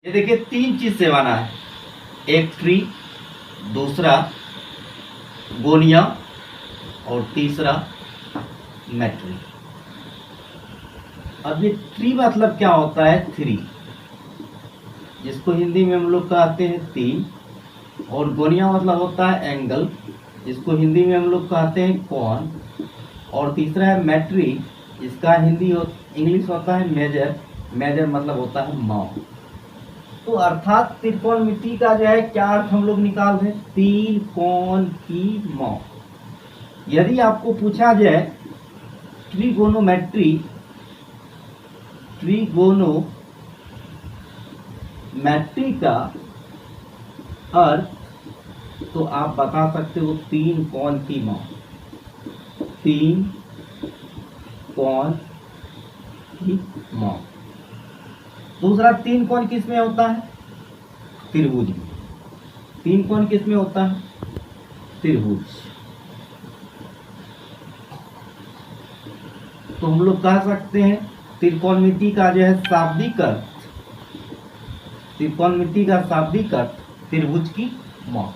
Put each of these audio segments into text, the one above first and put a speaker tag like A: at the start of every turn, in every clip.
A: ये देखिए तीन चीज से बना है, एक ट्री, दूसरा गोनिया और तीसरा मैट्री। अब ये ट्री मतलब क्या होता है? थ्री, जिसको हिंदी में हम लोग कहते हैं तीन, और गोनिया मतलब होता है एंगल, जिसको हिंदी में हम लोग कहते हैं कोण, और तीसरा है मैट्री, जिसका इंग्लिश होता है मेजर। मेजर मतलब होता है माप। तो अर्थात त्रिकोणमिति का जो है क्या अर्थ हम लोग निकाल रहे हैं? तीन कोण की माप। यदि आपको पूछा जाए ट्रिगोनोमेट्री, ट्रिगोनोमेट्री का अर्थ तो आप बता सकते हो तीन कोण की माप। तीन कोण की माप। दूसरा, तीन कोण किस में होता है? त्रिभुज में। तीन कोण किस में होता है? त्रिभुज। तो हम लोग कह सकते हैं त्रिकोणमिति का जो है शाब्दिक अर्थ, त्रिकोणमिति का शाब्दिक अर्थ त्रिभुज की माप।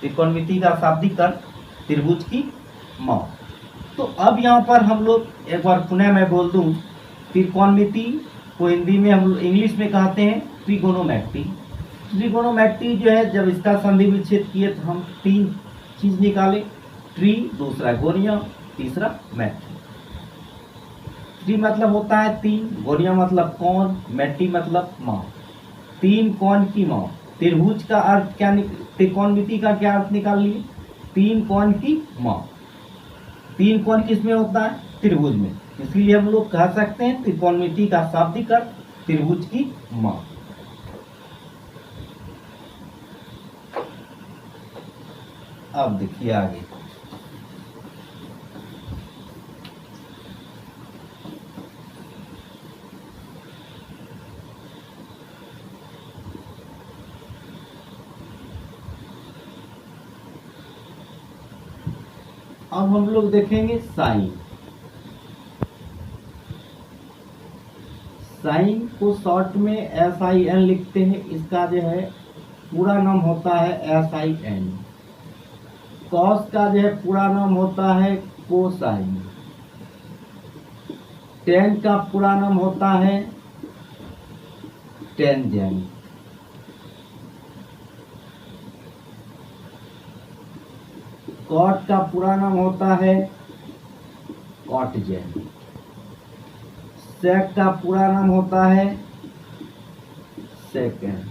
A: त्रिकोणमिति का शाब्दिक अर्थ त्रिभुज की माप। तो अब यहाँ पर हम लोग एक बार पुनः मैं बोल दूं, त्रिकोणमिति को हिंदी में हम इंग्लिश में कहते हैं ट्रिगोनोमेट्री। ट्रिगोनोमेट्री जो है, जब इसका संधि विच्छेद किए तो हम तीन चीज निकाले, ट्री, दूसरा गोनिया, तीसरा मैट्री। ट्री मतलब होता है तीन, गोनिया मतलब कोण, मैट्री मतलब माप। तीन कोण की माप। त्रिभुज का अर्थ क्या, त्रिकोणमिति का क्या अर्थ निकाल लिए? तीन कोण की माप। तीन कोण किस में होता है? त्रिभुज में। इसलिए हम लोग कह सकते हैं त्रिकोणमिति का शाब्दिक अर्थ त्रिभुज की माप। अब देखिए आगे, अब हम लोग देखेंगे साइन। साइन को शॉर्ट में SIN लिखते हैं। इसका जो है पूरा नाम होता है SIN। कॉस का जो है पूरा नाम होता है कोसाइन। टेन का पूरा नाम होता है टेंजेंट। कॉट का पूरा नाम होता है कॉटजेंट। सेक का पूरा नाम होता है सेकेंड।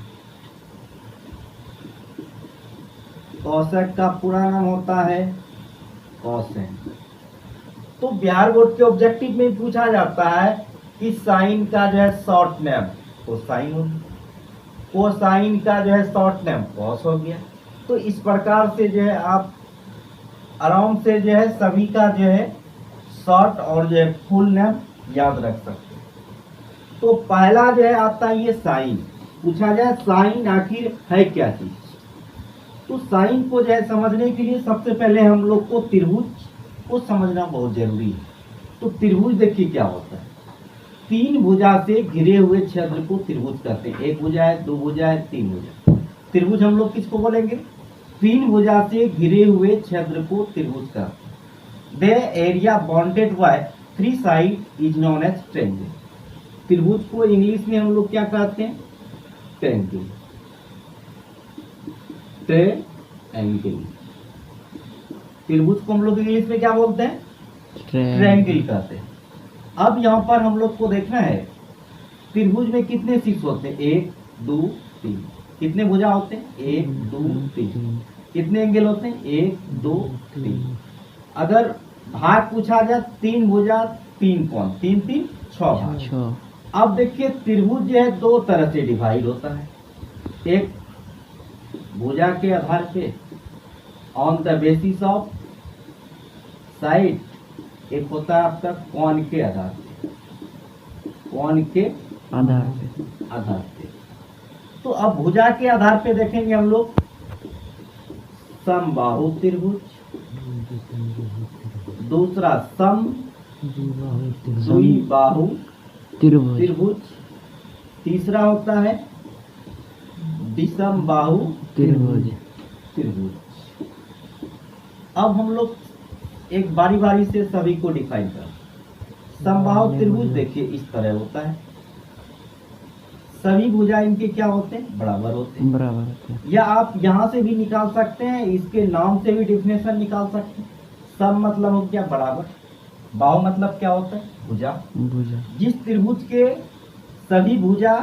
A: कॉसेक का पूरा नाम होता है कॉसेन। तो बिहार बोर्ड के ऑब्जेक्टिव में पूछा जाता है कि साइन का जो है शॉर्ट नेम कोसाइन हो गया, कोसाइन का जो है शॉर्ट नेम कॉस हो गया। तो इस प्रकार से जो है आप आराम से जो है सभी का जो है शॉर्ट और जो है फुल नेम याद रख सकते हैं। तो पहला जो है आता है ये साइन। पूछा जाए साइन आखिर है क्या चीज? तो साइन को जो है समझने के लिए सबसे पहले हम लोग को त्रिभुज को समझना बहुत जरूरी है। तो त्रिभुज देखिए क्या होता है। तीन भुजा से घिरे हुए क्षेत्र को त्रिभुज कहते हैं। एक भुजा है, दो भुजा है, तीन भुजा। त्रिभुज हम लोग किसको बोलेंगे? तीन भुजा से घिरे हुए क्षेत्र को त्रिभुज कहते हैं। The area bounded by three side is known as triangle. त्रिभुज को इंग्लिश में हम लोग क्या कहते हैं? ट्रायंगल। ट्रायंगल। त्रिभुज को हम लोग इंग्लिश में क्या बोलते हैं? ट्रायंगल कहते हैं। अब यहाँ पर हम लोग को देखना है त्रिभुज में कितने शीर्ष होते हैं? एक, दो, तीन। कितने भुजा होते हैं? एक, दो, तीन। कितने एंगल होते हैं? एक, दो, तीन। अगर भाग पूछा जाए तीन भुजा तीन कोण, तीन तीन छह भाग। अब देखिए त्रिभुज जो है दो तरह से डिवाइड होता है। एक भुजा के आधार पे on the basis of side, एक होता है आपका कोण के आधार पे। कोण के आधार पे। तो अब भुजा के आधार पे देखेंगे हम लोग समबाहु त्रिभुज, दूसरा सम द्विबाहु त्रिभुज, तीसरा होता है विषम बाहु
B: त्रिभुज।
A: त्रिभुज। अब हम लोग एक बारी बारी से सभी को डिफाइन कर। समबाहु त्रिभुज देखिए इस तरह होता है, सभी भुजा इनके क्या होते हैं, बराबर होते हैं।
B: बराबर होते हैं।
A: या आप यहाँ से भी निकाल सकते हैं, इसके नाम से भी डेफिनेशन निकाल सकते हैं। सम मतलब हो गया बराबर, बाहु मतलब क्या होता है, भुजा।
B: भुजा।
A: जिस त्रिभुज के सभी भुजा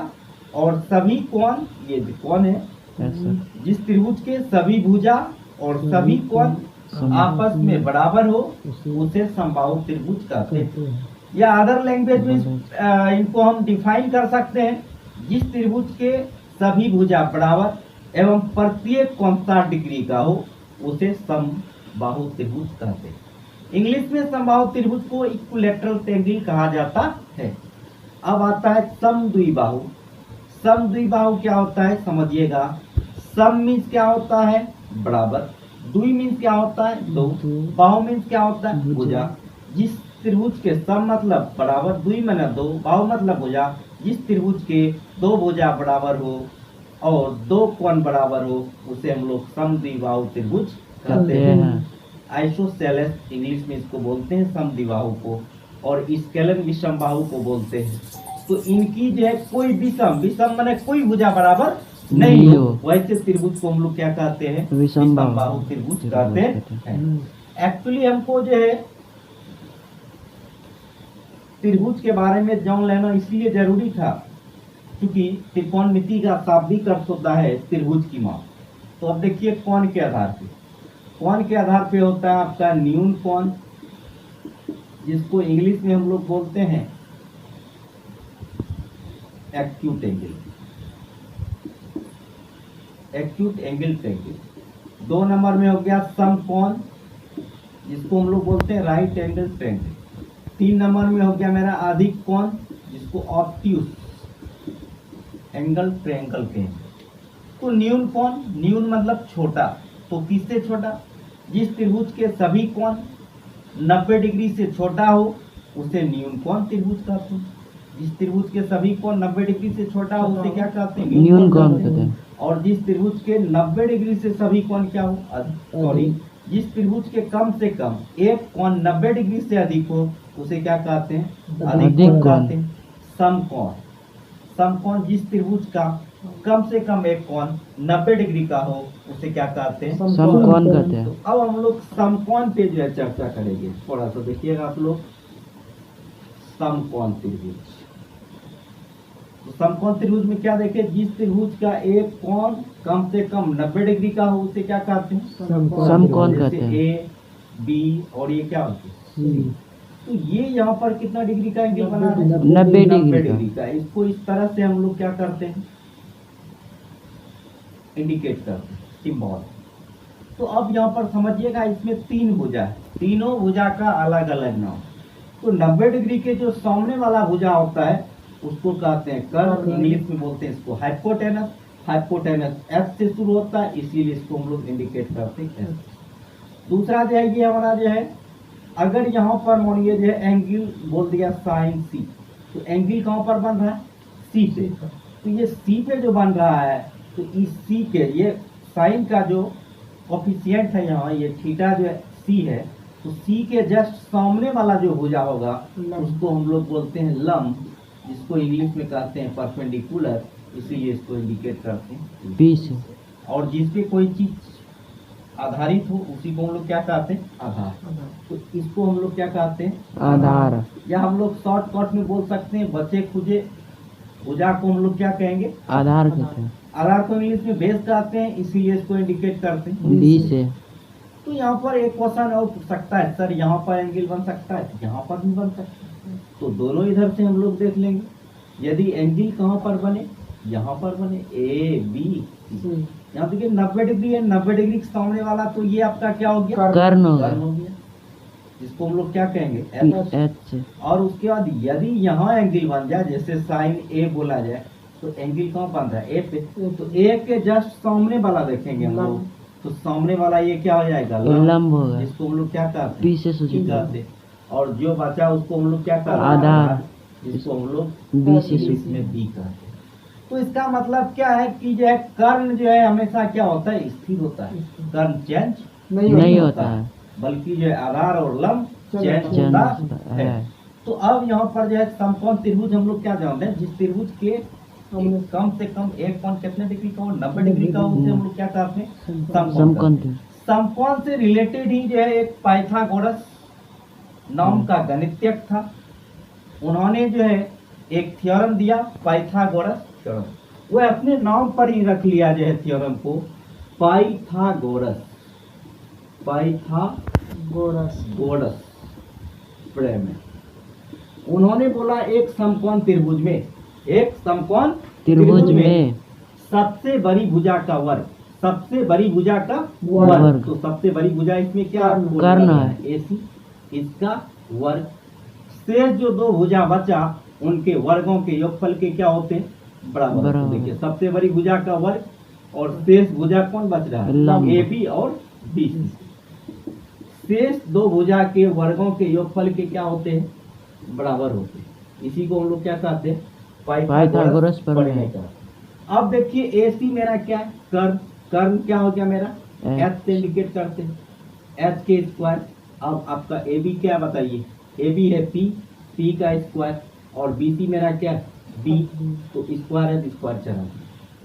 A: और सभी कोण, ये कोण है,
B: ऐसा।
A: जिस त्रिभुज के सभी भुजा और सभी कोण आपस में बराबर हो उसे समबाहु त्रिभुज कहते हैं। या अदर लैंग्वेज में इनको हम डिफाइन कर सकते हैं, जिस त्रिभुज के सभी भुजा बराबर एवं प्रत्येक कोण 60 डिग्री का हो उसे समबाहु त्रिभुज कहते हैं। इंग्लिश में समबाहु त्रिभुज को इक्विलैटरल ट्रायंगल कहा जाता है। अब आता है समद्विबाहु। समद्विबाहु क्या होता है समझिएगा। सम मीन्स क्या होता है, बराबर। द्वि मीन्स क्या होता है, दो। बाहु मीन्स क्या होता है, भुजा। जिस त्रिभुज के सम मतलब बराबर, द्वि माने दो, बाहु मतलब भुजा। जिस त्रिभुज के दो भुजा बराबर हो और दो कोण बराबर हो उसे हम लोग समद्विबाहु त्रिभुज कहते हैं। आइसोसेलेस इंग्लिश में इसको बोलते हैं समद्विबाहु को, और स्केलर विषमबाहु को बोलते हैं। तो इनकी जो है कोई विषम, विषम माने कोई भुजा बराबर नहीं हो, वैसे त्रिभुज को हम लोग क्या कहते हैं, विषमबाहु त्रिभुज कहते हैं। एक्चुअली हमको जो है त्रिभुज के बारे में जान लेना इसलिए जरूरी था क्योंकि त्रिकोणमिति का शाब्दिक अर्थ होता है त्रिभुज की माप। तो अब देखिए कोण के आधार पे, कोण के आधार पे होता है आपका न्यून कोण, जिसको इंग्लिश में हम लोग बोलते हैं acute angle, acute angle triangle. 2 number में हो गया समकोण, जिसको हम लोग बोलते हैं राइट एंगल ट्रायंगल। 3 नंबर में हो गया मेरा अधिक कोण, जिसको ऑब्ट्यूस एंगल ट्रायंगल के। तो न्यून कोण, न्यून मतलब छोटा, तो किससे छोटा, जिस त्रिभुज के सभी कोण 90 डिग्री से छोटा हो उसे न्यून कोण त्रिभुज कहते हैं। जिस त्रिभुज के सभी कोण 90 डिग्री से छोटा हो उसे क्या कहते हैं,
B: न्यून कोण कहते हैं।
A: और जिस त्रिभुज के 90 डिग्री से सभी कोण क्या हो, सॉरी, जिस त्रिभुज के कम से कम एक कोण 90 डिग्री से अधिक हो उसे क्या कहते हैं, अधिक कोण कहते हैं। समकोण, समकोण जिस त्रिभुज का कम से कम एक कोण 90 डिग्री का हो उसे क्या कहते हैं,
B: समकोण कहते हैं।
A: तो अब हम लोग समकोण पे जो है चर्चा करेंगे। थोड़ा सा देखिएगा आप लोग, समकोण त्रिभुज। तो समकोण त्रिभुज में क्या देखें, जिस त्रिभुज का एक कोण कम से कम 90 डिग्री का हो उसे क्या कहते हैं,
B: समकोण कहते हैं।
A: ए बी और ये क्या होते हैं, तो ये यहाँ पर कितना डिग्री का एंगल बना है,
B: 90
A: डिग्री का। इसको इस तरह से हम लोग क्या करते हैं, इंडिकेट करते हैं, सिंबल। तो अब यहाँ पर समझिएगा इसमें 3 भुजा है, तीनों भुजा का अलग अलग नाम। तो 90 डिग्री के जो सामने वाला भुजा होता है उसको कहते हैं कर्व, इंग्लिश में बोलते हैं इसको हाइपोटेनस। हाइपोटेनस एफ से शुरू होता है इसीलिए इसको हम लोग इंडिकेट करते हैं। दूसरा जो है ये हमारा जो है, अगर यहाँ पर मानिए जो है एंगल बोल दिया साइन सी, तो एंगल कहाँ पर बन रहा है, सी पे। तो ये सी पे जो बन रहा है तो इस सी के, ये साइन का जो कोफिशिएंट है यहाँ, ये थीटा जो है सी है, तो सी के जस्ट सामने वाला जो भुजा होगा उसको हम लोग बोलते हैं लंब, जिसको इंग्लिश में कहते हैं परपेंडिकुलर, इसीलिए इसको इंडिकेट करते हैं
B: बी से।
A: और जिस पे कोई चीज आधारित हो उसी को हम लोग क्या कहते हैं, आधार। तो इसको हम लोग क्या कहते हैं,
B: आधार।
A: या हम लोग शॉर्टकट में बोल सकते हैं बचे खुजे भुजा को हम लोग क्या कहेंगे,
B: आधार कहते हैं।
A: आधार को इंग्लिश में बेस कहते हैं, इसीलिए इसको इंडिकेट करते हैं
B: बी से।
A: तो यहाँ पर एक क्वेश्चन और पूछ सकता है, सर यहाँ पर एंगल बन सकता है, यहाँ पर भी बन सकता है। तो दोनों इधर से हम लोग देख लेंगे। यदि एंगल कहाँ पर बने, यहाँ पर बने, ए बी सी। यहाँ देखिए 90 डिग्री है, 90 डिग्री के सामने वाला, तो ये आपका क्या हो गया,
B: कर्ण हो
A: गया, जिसको हम लोग क्या कहेंगे,
B: एच से।
A: और उसके बाद यदि यहाँ एंगल बन जाए, जैसे साइन ए बोला जाए, तो एंगल कहाँ बन रहा है, ए पे। तो ए के जस्ट सामने वाला देखेंगे हम लोग, तो सामने वाला ये क्या हो जाएगा,
B: लंब होगा,
A: जिसको हम लोग क्या कहते हैं,
B: बी से सूचित
A: कहते हैं। और जो बचा उसको हम लोग क्या कहते हैं,
B: आधार,
A: जिसको हम लोग
B: बी से
A: इंग्लिश में बी कहते हैं। तो इसका मतलब क्या है कि जो है कर्ण जो है हमेशा क्या होता है, स्थिर होता है, कर्ण चेंज
B: नहीं होता है।
A: बल्कि जो है आधार और लंब चेंज
B: चेंज
A: होता
B: होता
A: है।
B: है।
A: तो अब यहाँ पर जो है समकोण त्रिभुज हम लोग क्या जानते हैं, जिस त्रिभुज के कम से कम एक कोण कितने डिग्री का हो, 90 डिग्री का हो, उसे हम लोग क्या कहते हैं, समकोण
B: समकोण
A: कहते हैं। समकोण से रिलेटेड ही जो है एक पाइथागोरस नाम का गणितज्ञ था, उन्होंने जो है एक थ्योरम दिया, पाइथागोरस थ्योरम। वो अपने नाम पर ही रख लिया जो है थ्योरम को, पाइथागोरस, पाइथागोरस प्रेम है। उन्होंने बोला एक समकोण त्रिभुज में, एक समकोण
B: त्रिभुज में
A: सबसे बड़ी भुजा का वर्ग, सबसे बड़ी भुजा का वर्ग, तो सबसे बड़ी भुजा इसमें क्या
B: कर्ण है,
A: AC, इसका वर्ग, शेष जो दो भुजा बचा उनके वर्गों के योगफल के क्या होते हैं, बराबर। तो देखिए सबसे बड़ी भुजा का वर्ग और शेष भुजा कौन बच रहा है,
B: लंब।
A: AB और BC। शेष दो भुजा के वर्गों के योगफल के क्या होते हैं, बराबर होते हैं। इसी को हम लोग क्या कहते हैं,
B: पाइथागोरस प्रमेय।
A: अब देखिए AC मेरा क्या है, कर्ण, कर्ण क्या हो गया मेरा, H से इंडिकेट करते हैं, H के स्क्वायर। अब आपका AB क्या बताइए, AB है P का स्क्वायर, और BC मेरा क्या है, B, तो स्क्वायर है, स्क्वायर चला।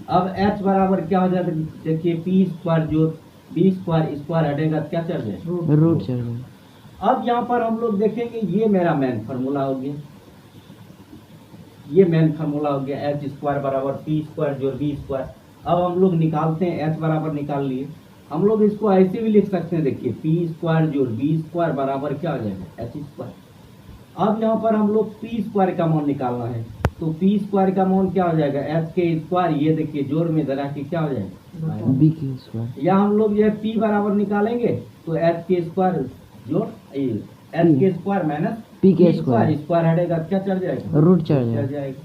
A: अब H बराबर क्या हो जाता है, देखिए P स्क्वायर जो B स्क्वायर, स्क्वायर हटेगा क्या चल जाए,
B: रूट चल रहा।
A: अब यहाँ पर हम लोग देखेंगे ये मेरा मेन फार्मूला हो गया, ये मेन फार्मूला हो गया, H स्क्वायर बराबर P स्क्वायर जोड़ B स्क्वायर। अब हम लोग निकालते हैं, H बराबर निकाल लिए, हम लोग इसको ऐसे भी लिख सकते हैं, देखिए P स्क्वायर जोड़ B स्क्वायर बराबर क्या हो जाएगा, H स्क्वायर। अब यहाँ पर हम लोग P स्क्वायर का मान निकालना है, तो P स्क्वायर का मान क्या हो जाएगा, H के स्क्वायर, ये देखिए जोड़ में धरा के क्या हो जाएगा,
B: B के स्क्वायर।
A: या हम लोग ये P बराबर निकालेंगे तो H के स्क्वायर जोड़ H के स्क्वायर माइनस
B: P के स्क्वायर,
A: स्क्वायर हटेगा क्या चल जाएगा,
B: रूट चल
A: चल
B: जाएगा।
A: जाएगा।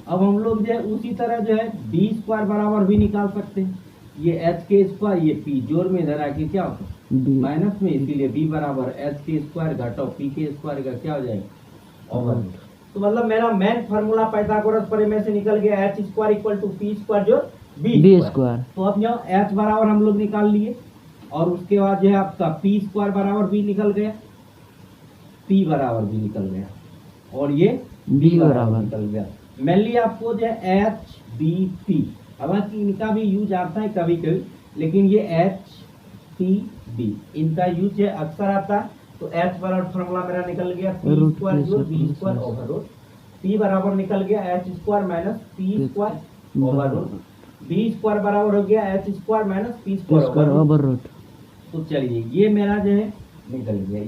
A: अब हम लोग जो है उसी तरह जो है B स्क्वायर बराबर भी निकाल सकते हैं, ये H के स्क्वायर, ये P जोड़ में धरा के क्या होता है
B: B
A: माइनस में, इसीलिए B बराबर H के स्क्वायर घटाओ P के स्क्वायर का क्या हो जाएगा, ओवर। तो मतलब मेरा मेन फार्मूला पाइथागोरस प्रमेय से निकल गया, H square equal to P square जोड़ B स्क्वायर। तो अब यहाँ H बराबर हम लोग निकाल लिए, और उसके बाद जो है आपका P स्क्वायर बराबर भी निकल गया, P बराबर भी निकल गया, और ये
B: B बराबर
A: निकल गया। मेनली आपको जो है HBP, हालांकि इनका भी यूज आता है कभी कभी, लेकिन ये HPB इनका यूज है अक्सर आता है। तो H बराबर फॉर्मूला मेरा निकल गया P स्क्वायर जोड़ B square over root, P बराबर निकल गया H square minus P square over root, B square बराबर हो गया H square minus P square
B: over root.
A: तो चलिए ये मेरा जो है निकल गया।